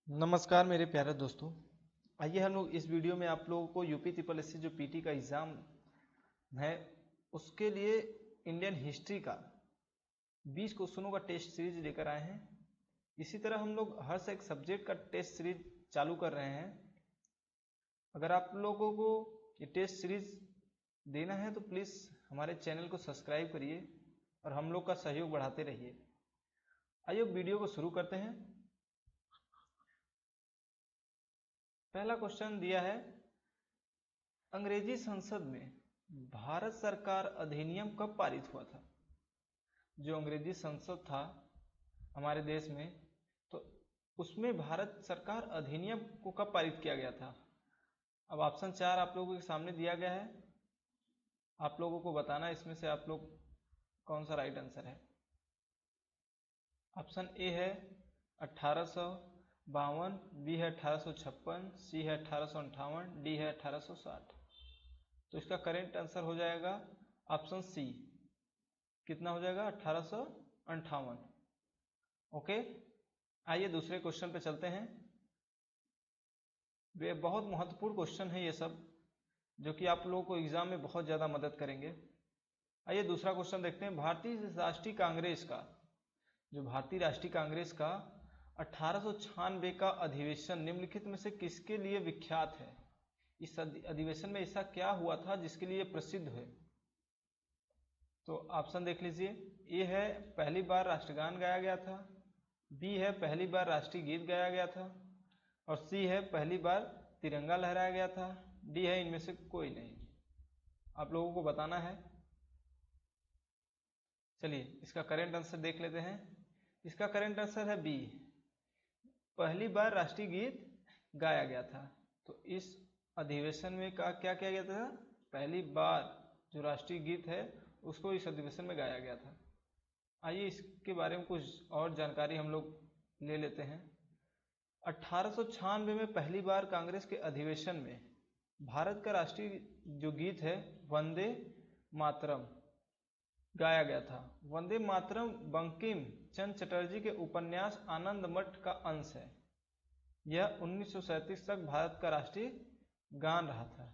नमस्कार मेरे प्यारे दोस्तों। आइए हम लोग इस वीडियो में आप लोगों को यूपी ट्रिपल एस सी जो पीटी का एग्ज़ाम है उसके लिए इंडियन हिस्ट्री का 20 क्वेश्चनों का टेस्ट सीरीज लेकर आए हैं। इसी तरह हम लोग हर से एक सब्जेक्ट का टेस्ट सीरीज चालू कर रहे हैं। अगर आप लोगों को ये टेस्ट सीरीज देना है तो प्लीज़ हमारे चैनल को सब्सक्राइब करिए और हम लोग का सहयोग बढ़ाते रहिए। आइए वीडियो को शुरू करते हैं। पहला क्वेश्चन दिया है, अंग्रेजी संसद में भारत सरकार अधिनियम कब पारित हुआ था? जो अंग्रेजी संसद था हमारे देश में, तो उसमें भारत सरकार अधिनियम को कब पारित किया गया था? अब ऑप्शन 4 आप लोगों के सामने दिया गया है। आप लोगों को बताना इसमें से आप लोग कौन सा राइट आंसर है। ऑप्शन ए है 1852, बी है 1856, सी है 1858, डी है 1860। तो इसका करेक्ट आंसर हो जाएगा ऑप्शन सी। कितना हो जाएगा? 1858। ओके, आइए दूसरे क्वेश्चन पे चलते हैं। वे बहुत महत्वपूर्ण क्वेश्चन है ये सब, जो कि आप लोगों को एग्जाम में बहुत ज़्यादा मदद करेंगे। आइए दूसरा क्वेश्चन देखते हैं। भारतीय राष्ट्रीय कांग्रेस का भारतीय राष्ट्रीय कांग्रेस का 1896 का अधिवेशन निम्नलिखित में से किसके लिए विख्यात है? इस अधिवेशन में ऐसा क्या हुआ था जिसके लिए प्रसिद्ध है? तो ऑप्शन देख लीजिए। ए है पहली बार राष्ट्रगान गाया गया था, बी है पहली बार राष्ट्रीय गीत गाया गया था, और सी है पहली बार तिरंगा लहराया गया था, डी है इनमें से कोई नहीं। आप लोगों को बताना है। चलिए इसका करेंट आंसर देख लेते हैं। इसका करेंट आंसर है बी, पहली बार राष्ट्रीय गीत गाया गया था। तो इस अधिवेशन में क्या किया गया था? पहली बार जो राष्ट्रीय गीत है उसको इस अधिवेशन में गाया गया था। आइए इसके बारे में कुछ और जानकारी हम लोग ले लेते हैं। 1896 में पहली बार कांग्रेस के अधिवेशन में भारत का राष्ट्रीय जो गीत है वंदे मातरम गाया गया था। वंदे मातरम बंकिम चंद्र चटर्जी के उपन्यास आनंद मठ का अंश है। यह 1937 तक भारत का राष्ट्रीय गान रहा था।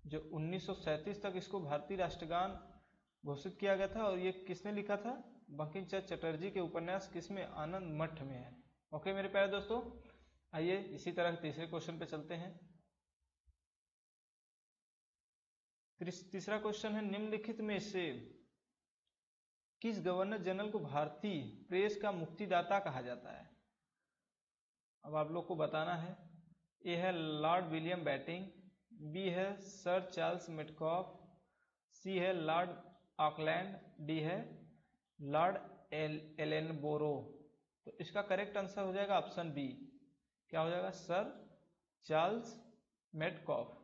जो 1937 तक इसको भारतीय राष्ट्रगान घोषित किया गया था, और ये किसने लिखा था? बंकिम चंद्र चटर्जी के उपन्यास किसमें? आनंद मठ में है। ओके मेरे प्यारे दोस्तों, आइए इसी तरह तीसरे क्वेश्चन पे चलते हैं। तीसरा क्वेश्चन है, निम्नलिखित में से किस गवर्नर जनरल को भारतीय प्रेस का मुक्तिदाता कहा जाता है? अब आप लोग को बताना है। ए है लॉर्ड विलियम बैटिंग, बी है सर चार्ल्स मेटकॉफ, सी है लॉर्ड ऑकलैंड, डी है लॉर्ड एलेनबोरो। तो इसका करेक्ट आंसर हो जाएगा ऑप्शन बी। क्या हो जाएगा? Sir Charles Metcalfe.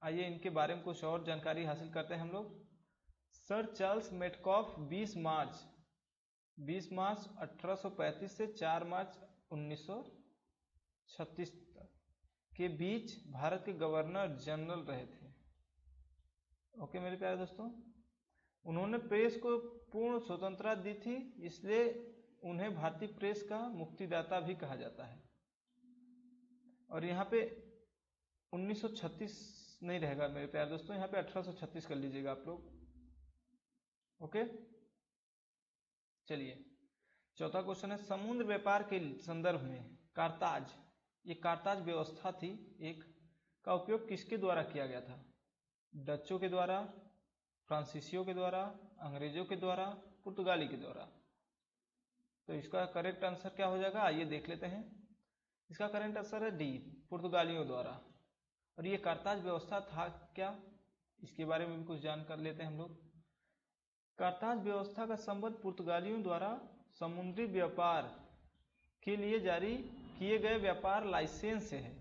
आइए इनके बारे में कुछ और जानकारी हासिल करते हैं हम लोग। सर चार्ल्स मेटकॉफ 20 मार्च 1835 से 4 मार्च 1936 के बीच भारत के गवर्नर जनरल रहे थे। ओके मेरे प्यारे दोस्तों, उन्होंने प्रेस को पूर्ण स्वतंत्रता दी थी, इसलिए उन्हें भारतीय प्रेस का मुक्तिदाता भी कहा जाता है। और यहाँ पे 1936 नहीं रहेगा मेरे प्यारे दोस्तों, यहाँ पे 1836 कर लीजिएगा आप लोग। ओके, चलिए चौथा क्वेश्चन है, समुद्र व्यापार के संदर्भ में कारताज, ये कारताज व्यवस्था थी एक, का उपयोग किसके द्वारा किया गया था? डचों के द्वारा, फ्रांसीसियों के द्वारा, अंग्रेजों के द्वारा, पुर्तगाली के द्वारा। तो इसका करेक्ट आंसर क्या हो जाएगा? आइए देख लेते हैं। इसका करेक्ट आंसर है डी, पुर्तगालियों द्वारा। और ये कारताज व्यवस्था था क्या, इसके बारे में भी कुछ जान कर लेते हैं हम लोग। कारताज व्यवस्था का संबंध पुर्तगालियों द्वारा समुद्री व्यापार के लिए जारी किए गए व्यापार लाइसेंस से है।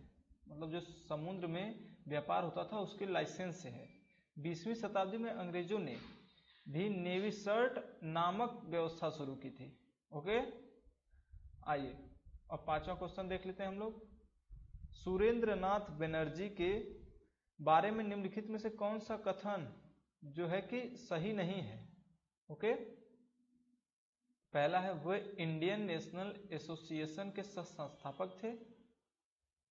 मतलब जो समुद्र में व्यापार होता था उसके लाइसेंस से है। 20वीं शताब्दी में अंग्रेजों ने भी नेवी सर्ट नामक व्यवस्था शुरू की थी। ओके, आइए अब पांचवा क्वेश्चन देख लेते हैं हम लोग। सुरेंद्र नाथ बनर्जी के बारे में निम्नलिखित में से कौन सा कथन जो है कि सही नहीं है? ओके, पहला है वे इंडियन नेशनल एसोसिएशन के संस्थापक थे।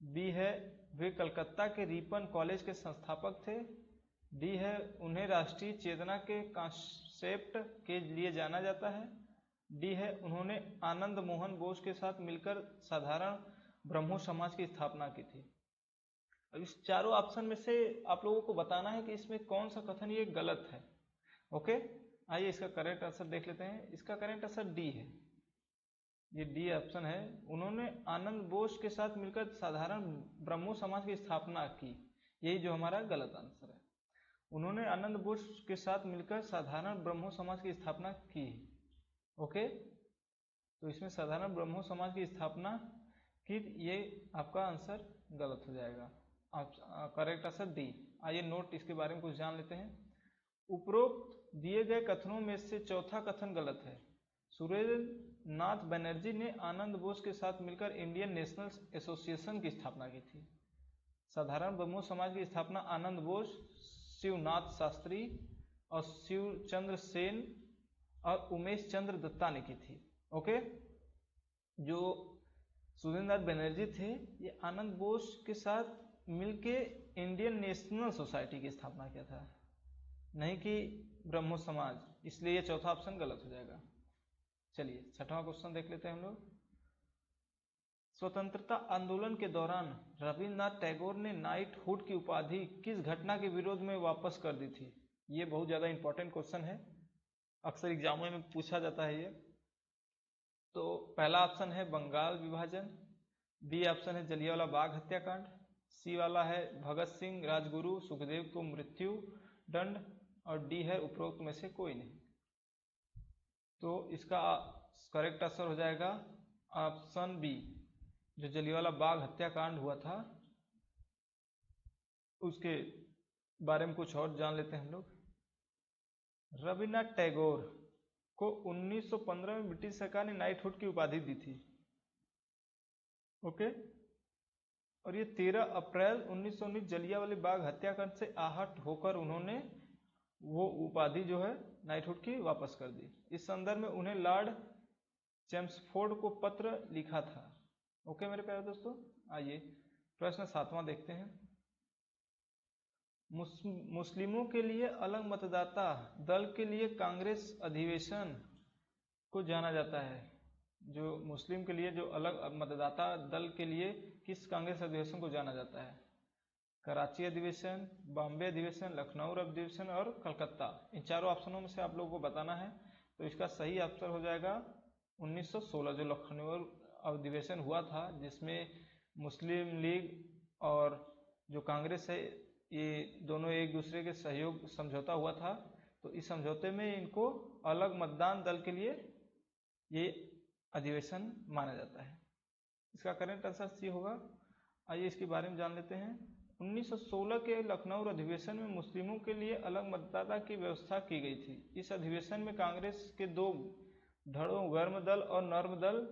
बी है वे कलकत्ता के रिपन कॉलेज के संस्थापक थे। डी है उन्हें राष्ट्रीय चेतना के कॉन्सेप्ट के लिए जाना जाता है। डी है उन्होंने आनंद मोहन बोस के साथ मिलकर साधारण ब्रह्मो समाज की स्थापना की थी। अब इस चारों ऑप्शन में से आप लोगों को बताना है कि इसमें कौन सा कथन ये गलत है। ओके, आइए इसका करेक्ट आंसर देख लेते हैं। इसका करेक्ट आंसर डी है, ये डी ऑप्शन है। उन्होंने आनंद बोस के साथ मिलकर साधारण ब्रह्मो समाज की स्थापना की, यही जो हमारा गलत आंसर है। उन्होंने आनंद बोस के साथ मिलकर साधारण ब्रह्मो समाज की स्थापना की। ओके, तो इसमें साधारण ब्रह्मो समाज की स्थापना की, ये आपका आंसर गलत हो जाएगा। Correct answer D. आइए नोट इसके बारे में कुछ जान लेते हैं। उपरोक्त दिए गए कथनों में से चौथा कथन गलत है। सुरेंद्र नाथ बनर्जी ने आनंद बोस के साथ मिलकर इंडियन नेशनल एसोसिएशन की स्थापना की थी। साधारण ब्रह्मो समाज की स्थापना आनंद बोस, शिवनाथ शास्त्री और शिवचंद्र सेन और उमेश चंद्र दत्ता ने की थी। ओके, जो सुरेंद्र नाथ बनर्जी थे ये आनंद बोस के साथ मिलके इंडियन नेशनल सोसाइटी की स्थापना किया था, नहीं कि ब्रह्मो समाज, इसलिए ये चौथा ऑप्शन गलत हो जाएगा। चलिए छठवां क्वेश्चन देख लेते हैं हम लोग। स्वतंत्रता आंदोलन के दौरान रविन्द्रनाथ टैगोर ने नाइटहुड की उपाधि किस घटना के विरोध में वापस कर दी थी? ये बहुत ज्यादा इंपॉर्टेंट क्वेश्चन है, अक्सर एग्जामों में पूछा जाता है ये। तो पहला ऑप्शन है बंगाल विभाजन, बी ऑप्शन है जलियांवाला बाग हत्याकांड, सी वाला है भगत सिंह राजगुरु सुखदेव को मृत्यु दंड, और डी है उपरोक्त में से कोई नहीं। तो इसका करेक्ट आंसर हो जाएगा ऑप्शन बी, जो जलियांवाला बाग हत्याकांड हुआ था उसके बारे में कुछ और जान लेते हैं हम लोग। रविन्द्रनाथ टैगोर को 1915 में ब्रिटिश सरकार ने नाइटहुड की उपाधि दी थी। ओके, और ये 13 अप्रैल 1919 जलियांवाला बाग हत्याकांड से आहत होकर उन्होंने वो उपाधि जो है नाइटहुड की वापस कर दी। इस संदर्भ में उन्हें लॉर्ड चेम्सफोर्ड को पत्र लिखा था। ओके मेरे प्यारे दोस्तों, आइए प्रश्न 7वां देखते हैं। मुस्लिमों के लिए अलग मतदाता दल के लिए कांग्रेस अधिवेशन को जाना जाता है। जो मुस्लिम के लिए जो अलग मतदाता दल के लिए किस कांग्रेस अधिवेशन को जाना जाता है? कराची अधिवेशन, बॉम्बे अधिवेशन, लखनऊ अधिवेशन और कलकत्ता। इन चारों ऑप्शनों में से आप लोगों को बताना है। तो इसका सही आंसर हो जाएगा 1916, जो लखनऊ अधिवेशन हुआ था, जिसमें मुस्लिम लीग और जो कांग्रेस है ये दोनों एक दूसरे के सहयोग समझौता हुआ था। तो इस समझौते में इनको अलग मतदान दल के लिए ये अधिवेशन माना जाता है। इसका करेक्ट आंसर सी होगा। आइए इसके बारे में जान लेते हैं। 1916 के लखनऊ अधिवेशन में मुस्लिमों के लिए अलग मतदाता की व्यवस्था की गई थी। इस अधिवेशन में कांग्रेस के दो धड़ों गर्म दल और नर्म दल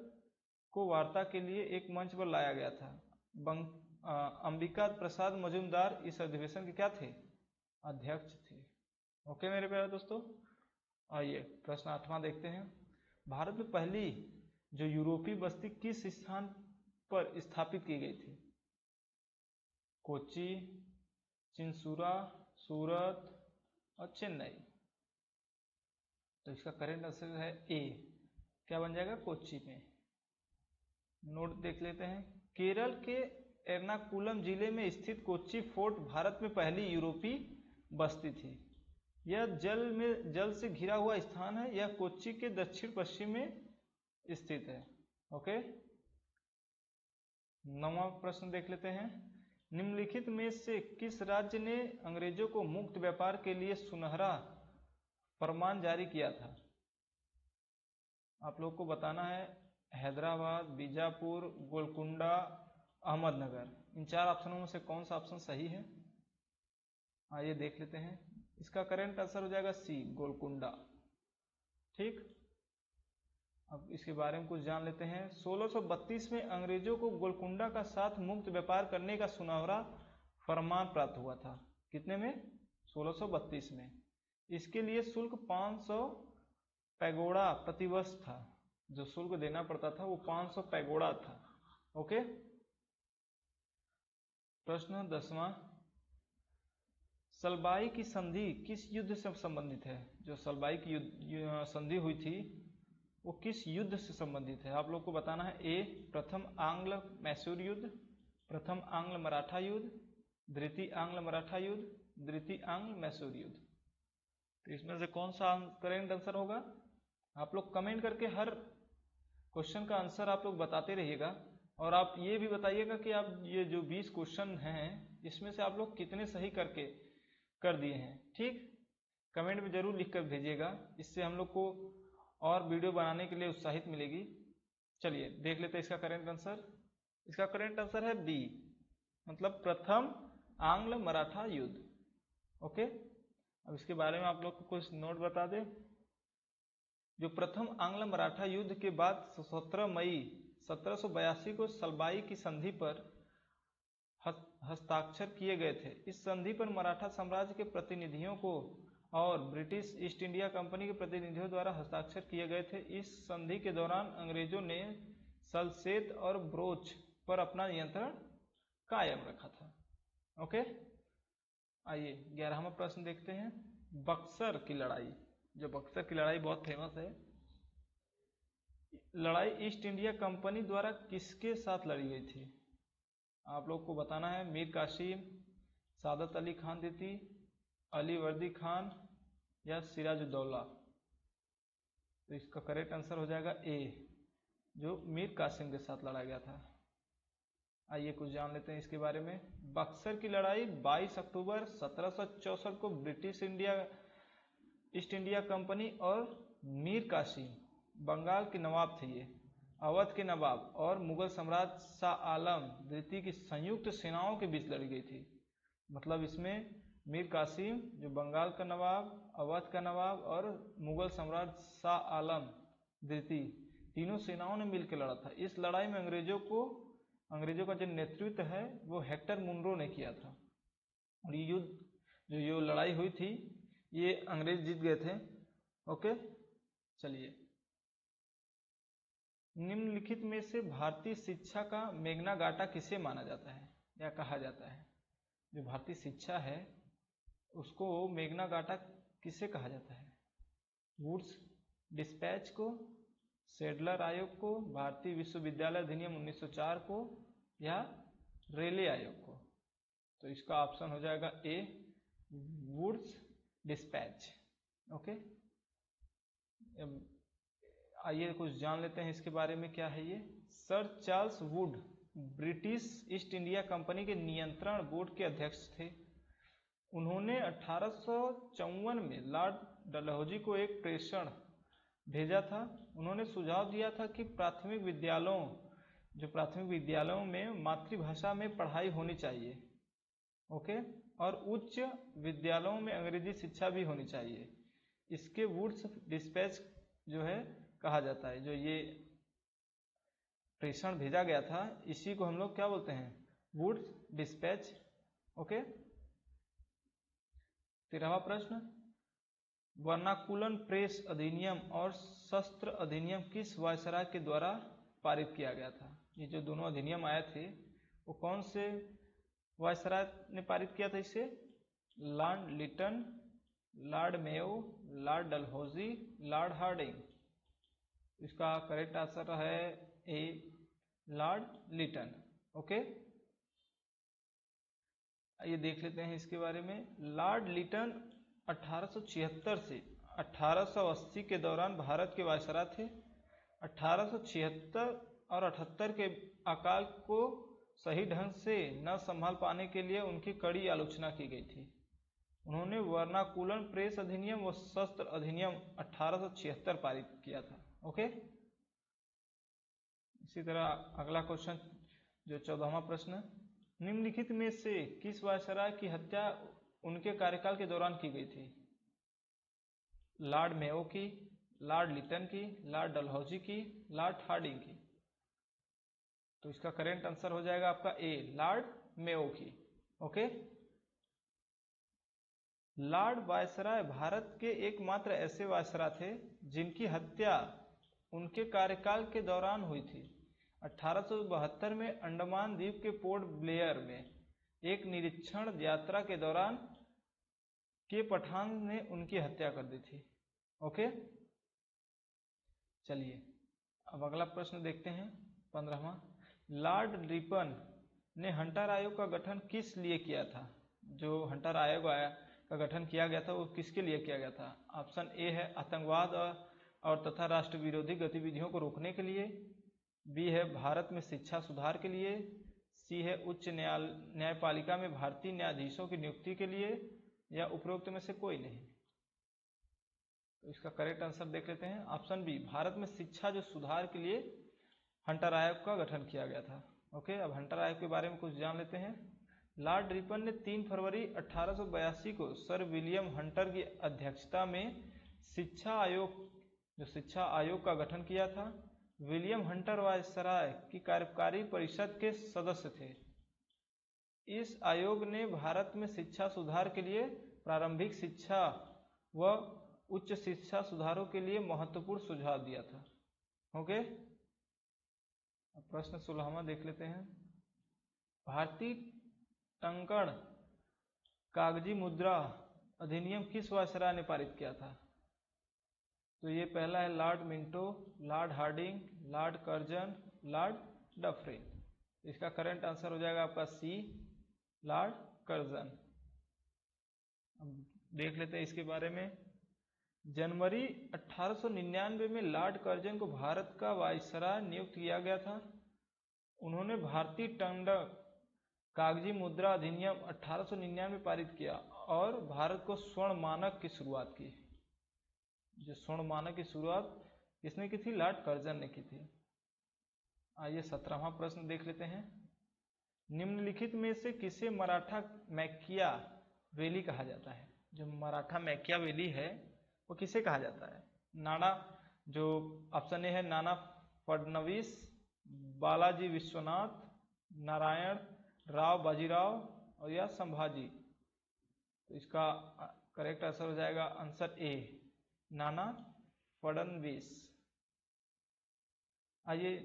को वार्ता के लिए एक मंच पर लाया गया था। अंबिका प्रसाद मजूमदार इस अधिवेशन के क्या थे? अध्यक्ष थे। ओके मेरे प्यारे दोस्तों, आइए प्रश्न 8वां देखते हैं। भारत में पहली जो यूरोपीय बस्ती किस स्थान पर स्थापित की गई थी? कोच्चि, चिंसुरा, सूरत और चेन्नई। तो इसका करेक्ट आंसर है ए, क्या बन जाएगा? कोच्चि में। नोट देख लेते हैं। केरल के एर्नाकुलम जिले में स्थित कोच्चि फोर्ट भारत में पहली यूरोपीय बस्ती थी। यह जल से घिरा हुआ स्थान है। यह कोच्चि के दक्षिण पश्चिम में स्थित है। ओके, 9वां प्रश्न देख लेते हैं। निम्नलिखित में से किस राज्य ने अंग्रेजों को मुक्त व्यापार के लिए सुनहरा फरमान जारी किया था? आप लोग को बताना है हैदराबाद, बीजापुर, गोलकुंडा, अहमदनगर। इन चार ऑप्शनों में से कौन सा ऑप्शन सही है? आइए देख लेते हैं। इसका करेक्ट आंसर हो जाएगा सी, गोलकुंडा। ठीक, अब इसके बारे में कुछ जान लेते हैं। 1632 में अंग्रेजों को गोलकुंडा का साथ मुक्त व्यापार करने का सुनहरा फरमान प्राप्त हुआ था। कितने में? 1632 में। इसके लिए शुल्क 500 पैगोडा प्रतिवर्ष था। जो शुल्क देना पड़ता था वो 500 पैगोडा था। ओके, प्रश्न 10वां, सलबाई की संधि किस युद्ध से संबंधित है? जो सलबाई की संधि हुई थी वो किस युद्ध से संबंधित है? आप लोग को बताना है। ए, प्रथम आंग्ल मैसूर युद्ध, प्रथम आंग्ल मराठा युद्ध, द्वितीय आंग्ल मराठा युद्ध, द्वितीय आंग्ल मैसूर युद्ध। तो इसमें से कौन सा करेक्ट आंसर होगा? आप लोग कमेंट करके हर क्वेश्चन का आंसर आप लोग बताते रहिएगा, और आप ये भी बताइएगा कि आप ये जो 20 क्वेश्चन हैं इसमें से आप लोग कितने सही करके कर दिए हैं। ठीक, कमेंट में जरूर लिख कर भेजिएगा, इससे हम लोग को और वीडियो बनाने के लिए उत्साहित मिलेगी। चलिए देख लेते हैं इसका करेक्ट आंसर। इसका करेक्ट आंसर है बी, मतलब प्रथम आंग्ल मराठा युद्ध। ओके, अब इसके बारे में आप लोग को कुछ नोट बता दें। जो प्रथम आंग्ल मराठा युद्ध के बाद 17 मई 1782 को सलबाई की संधि पर हस्ताक्षर किए गए थे। इस संधि पर मराठा साम्राज्य के प्रतिनिधियों को और ब्रिटिश ईस्ट इंडिया कंपनी के प्रतिनिधियों द्वारा हस्ताक्षर किए गए थे। इस संधि के दौरान अंग्रेजों ने सलसेत और ब्रोच पर अपना नियंत्रण कायम रखा था। ओके, आइए 11वां प्रश्न देखते हैं। बक्सर की लड़ाई, जो बक्सर की लड़ाई बहुत फेमस है, लड़ाई ईस्ट इंडिया कंपनी द्वारा किसके साथ लड़ी गई थी? आप लोग को बताना है। मीर कासिम, सादत अली खान द्वितीय, अली वर्दी खान या सिराजुद्दौला। तो इसका करेक्ट आंसर हो जाएगा ए, जो मीर कासिम के साथ लड़ा गया था। आइए कुछ जान लेते हैं इसके बारे में। बक्सर की लड़ाई 22 अक्टूबर 1764 को ब्रिटिश ईस्ट इंडिया कंपनी और मीर कासिम, बंगाल के नवाब थे ये, अवध के नवाब और मुगल सम्राट शाह आलम द्वितीय की संयुक्त सेनाओं के बीच लड़ी गई थी। मतलब इसमें मीर कासिम जो बंगाल का नवाब, अवध का नवाब और मुगल सम्राट शाह आलम द्वितीय, तीनों सेनाओं ने मिलकर लड़ा था। इस लड़ाई में अंग्रेजों का जो नेतृत्व है वो हेक्टर मुनरो ने किया था। और ये लड़ाई हुई थी ये अंग्रेज जीत गए थे। ओके, चलिए, निम्नलिखित में से भारतीय शिक्षा का मैग्ना कार्टा किसे माना जाता है या कहा जाता है? जो भारतीय शिक्षा है उसको मैग्ना कार्टा किसे कहा जाता है? वुड्स डिस्पैच को, सेडलर आयोग को, भारतीय विश्वविद्यालय अधिनियम 1904 को या रेले आयोग को? तो इसका ऑप्शन हो जाएगा ए, वुड्स डिस्पैच। ओके, आइए कुछ जान लेते हैं इसके बारे में। क्या है ये? Sir Charles Wood British east India company के नियंत्रण बोर्ड के अध्यक्ष थे। उन्होंने 1854 में लॉर्ड डलहौजी को एक प्रेषण भेजा था। उन्होंने सुझाव दिया था कि प्राथमिक विद्यालयों में मातृभाषा में पढ़ाई होनी चाहिए। ओके, और उच्च विद्यालयों में अंग्रेजी शिक्षा भी होनी चाहिए। इसके वुड्स डिस्पैच जो है कहा जाता है। जो ये प्रेषण भेजा गया था इसी को हम लोग क्या बोलते हैं? Woods dispatch. ओके, 13वां प्रश्न, वर्नाकुलम प्रेस अधिनियम और शस्त्र अधिनियम किस वायसराय के द्वारा पारित किया गया था? ये जो दोनों अधिनियम आए थे वो कौन से वायसराय ने पारित किया था इसे? Lord Lytton, Lord Mayo, Lord Dalhousie, Lord Hardinge. इसका करेक्ट आंसर है ए, लॉर्ड लिटन। ओके, आइए देख लेते हैं इसके बारे में। लॉर्ड लिटन 1876 से 1880 के दौरान भारत के वायसराय थे। 1876 और 78 के अकाल को सही ढंग से न संभाल पाने के लिए उनकी कड़ी आलोचना की गई थी। उन्होंने वर्नाकुलम प्रेस अधिनियम व शस्त्र अधिनियम 1876 पारित किया था। ओके, इसी तरह अगला क्वेश्चन जो 14वां प्रश्न, निम्नलिखित में से किस वायसराय की हत्या उनके कार्यकाल के दौरान की गई थी? लॉर्ड मेयो की, लॉर्ड लिटन की, लॉर्ड डलहौजी की, लॉर्ड हार्डिंग की? तो इसका करेक्ट आंसर हो जाएगा आपका ए, लॉर्ड मेयो की। ओके, लॉर्ड वायसराय भारत के एकमात्र ऐसे वायसराय थे जिनकी हत्या उनके कार्यकाल के दौरान हुई थी। 1872 में अंडमान द्वीप के पोर्ट ब्लेयर में एक निरीक्षण यात्रा के दौरान के पठान ने उनकी हत्या कर दी थी। ओके, चलिए अब अगला प्रश्न देखते हैं 15वां। लॉर्ड रिपन ने हंटर आयोग का गठन किस लिए किया था? जो हंटर आयोग का गठन किया गया था वो किसके लिए किया गया था? ऑप्शन ए है आतंकवाद और तथा राष्ट्र विरोधी गतिविधियों को रोकने के लिए, बी है भारत में शिक्षा सुधार के लिए, सी है उच्च न्यायपालिका में भारतीय न्यायाधीशों की नियुक्ति के लिए, या उपरोक्त में से कोई नहीं। तो इसका करेक्ट आंसर देख लेते हैं। ऑप्शन बी, भारत में शिक्षा जो सुधार के लिए हंटर आयोग का गठन किया गया था। ओके, अब हंटर आयोग के बारे में कुछ जान लेते हैं। लॉर्ड रिपन ने 3 फरवरी 1882 को सर विलियम हंटर की अध्यक्षता में शिक्षा आयोग का गठन किया था। विलियम हंटर वायसराय की कार्यकारी परिषद के सदस्य थे। इस आयोग ने भारत में शिक्षा सुधार के लिए, प्रारंभिक शिक्षा व उच्च शिक्षा सुधारों के लिए महत्वपूर्ण सुझाव दिया था। ओके, अब प्रश्न 16वां देख लेते हैं। भारतीय टंकण कागजी मुद्रा अधिनियम किस वायसराय ने पारित किया था? तो ये पहला है Lord Minto, Lord Hardinge, Lord Curzon, Lord Dufferin. इसका करंट आंसर हो जाएगा आपका सी, लॉर्ड कर्जन। अब देख लेते हैं इसके बारे में। जनवरी 1899 में लॉर्ड कर्जन को भारत का वायसराय नियुक्त किया गया था। उन्होंने भारतीय टंकण कागजी मुद्रा अधिनियम 1899 में पारित किया और भारत को स्वर्ण मानक की शुरुआत की। जो स्वर्ण मानक की शुरुआत किसने की थी? लॉर्ड कर्जन ने की थी। आइए 17वां प्रश्न देख लेते हैं। निम्नलिखित में से किसे मराठा मैकियावेली कहा जाता है? जो मराठा मैकियावेली है वो किसे कहा जाता है? नाना, जो ऑप्शन ए है नाना फडणवीस, बालाजी विश्वनाथ, नारायण राव बाजीराव और या संभाजी। तो इसका करेक्ट आंसर हो जाएगा आंसर ए, नाना फडणवीस। आइए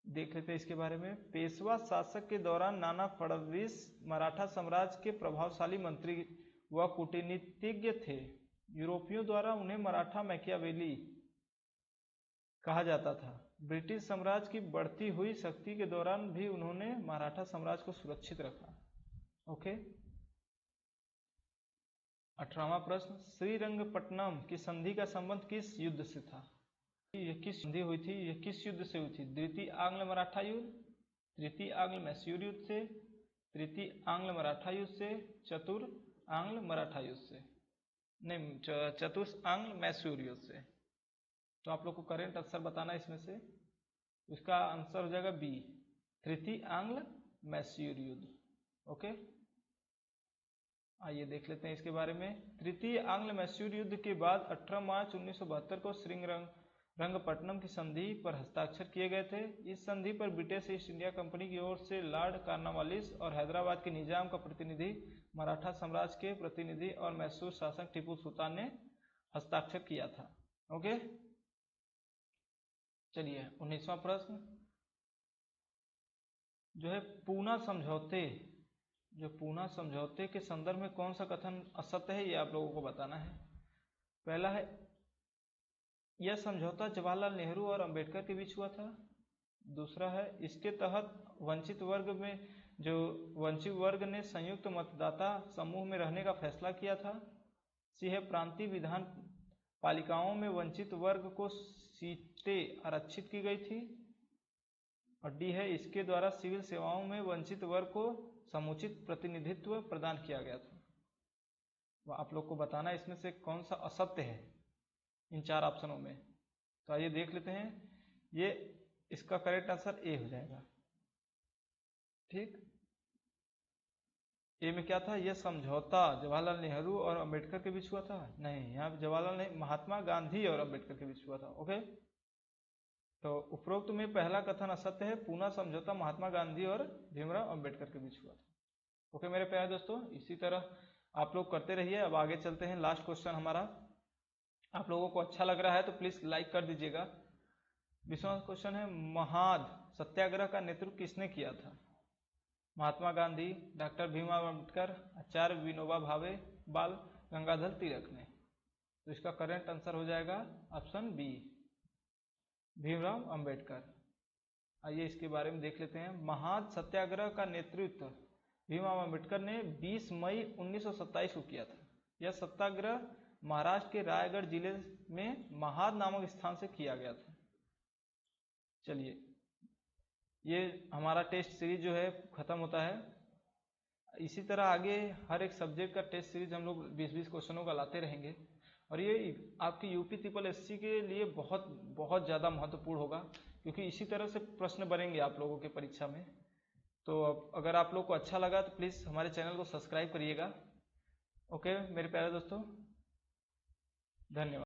देख लेते हैं इसके बारे में। पेशवा शासक के दौरान नाना फडणवीस मराठा साम्राज्य के प्रभावशाली मंत्री व कूटनीतिज्ञ थे। यूरोपियों द्वारा उन्हें मराठा मैकियावेली कहा जाता था। ब्रिटिश साम्राज्य की बढ़ती हुई शक्ति के दौरान भी उन्होंने मराठा साम्राज्य को सुरक्षित रखा। ओके, 18वां प्रश्न। श्रीरंगपट्टनम की संधि का संबंध किस युद्ध से था? यह किस संधि हुई थी? यह किस युद्ध से हुई थी? द्वितीय आंग्ल मराठा युद्ध, तृतीय आंग्ल मैसूर युद्ध से, तृतीय आंग्ल मराठा युद्ध से, चतुर्थ आंग्ल मराठा युद्ध से, नहीं चतुर्थ आंग्ल मैसूर युद्ध से। तो आप लोग को करेंट आंसर बताना है इसमें से। इसका आंसर हो जाएगा बी, तृतीय आंग्ल मैसूर युद्ध। ओके, आइए देख लेते हैं इसके बारे में। तृतीय आंग्ल मैसूर युद्ध के बाद 18 मार्च 1972 को श्रीरंगपट्टनम की संधि पर हस्ताक्षर किए गए थे। इस संधि पर ब्रिटिश ईस्ट इंडिया कंपनी की ओर से लॉर्ड कॉर्नवालिस और हैदराबाद के निजाम का प्रतिनिधि, मराठा साम्राज्य के प्रतिनिधि और मैसूर शासक टीपू सुल्तान ने हस्ताक्षर किया था। ओके, चलिए 19वां प्रश्न जो है पूना समझौते के संदर्भ में कौन सा कथन असत्य है, ये आप लोगों को बताना है। पहला है यह समझौता जवाहरलाल नेहरू और अंबेडकर के बीच हुआ था। दूसरा है इसके तहत वंचित वर्ग ने संयुक्त मतदाता समूह में रहने का फैसला किया था। सी है प्रांतीय विधान पालिकाओं में वंचित वर्ग को सीटें आरक्षित की गई थी। और डी है इसके द्वारा सिविल सेवाओं में वंचित वर्ग को समुचित प्रतिनिधित्व प्रदान किया गया था। वह आप लोग को बताना है इसमें से कौन सा असत्य है इन 4 ऑप्शनों में। तो आइए देख लेते हैं। ये इसका करेक्ट आंसर ए हो जाएगा। ठीक, ए में क्या था? यह समझौता जवाहरलाल नेहरू और अंबेडकर के बीच हुआ था। नहीं, यहाँ जवाहरलाल नहीं, महात्मा गांधी और अंबेडकर के बीच हुआ था। ओके, तो उपरोक्त में पहला कथन असत्य है। पूना समझौता महात्मा गांधी और भीमराव अंबेडकर के बीच हुआ था। ओके मेरे प्यारे दोस्तों, इसी तरह आप लोग करते रहिए। अब आगे चलते हैं। लास्ट क्वेश्चन हमारा, आप लोगों को अच्छा लग रहा है तो प्लीज लाइक कर दीजिएगा। 20वां क्वेश्चन है महाद सत्याग्रह का नेतृत्व किसने किया था? महात्मा गांधी, डॉक्टर भीमराव अम्बेडकर, आचार्य विनोबा भावे, बाल गंगाधर तिलक ने। तो इसका करेक्ट आंसर हो जाएगा ऑप्शन बी, भीमराव अम्बेडकर। आइए इसके बारे में देख लेते हैं। महाद सत्याग्रह का नेतृत्व भीमराव अम्बेडकर ने 20 मई 1927 को किया था। यह सत्याग्रह महाराष्ट्र के रायगढ़ जिले में महाद नामक स्थान से किया गया था। चलिए, ये हमारा टेस्ट सीरीज जो है खत्म होता है। इसी तरह आगे हर एक सब्जेक्ट का टेस्ट सीरीज हम लोग 20-20 क्वेश्चनों का लाते रहेंगे, और ये आपकी यूपी ट्रिपल एससी के लिए बहुत बहुत ज़्यादा महत्वपूर्ण होगा, क्योंकि इसी तरह से प्रश्न बनेंगे आप लोगों के परीक्षा में। तो अगर आप लोग को अच्छा लगा तो प्लीज़ हमारे चैनल को सब्सक्राइब करिएगा। ओके मेरे प्यारे दोस्तों, धन्यवाद।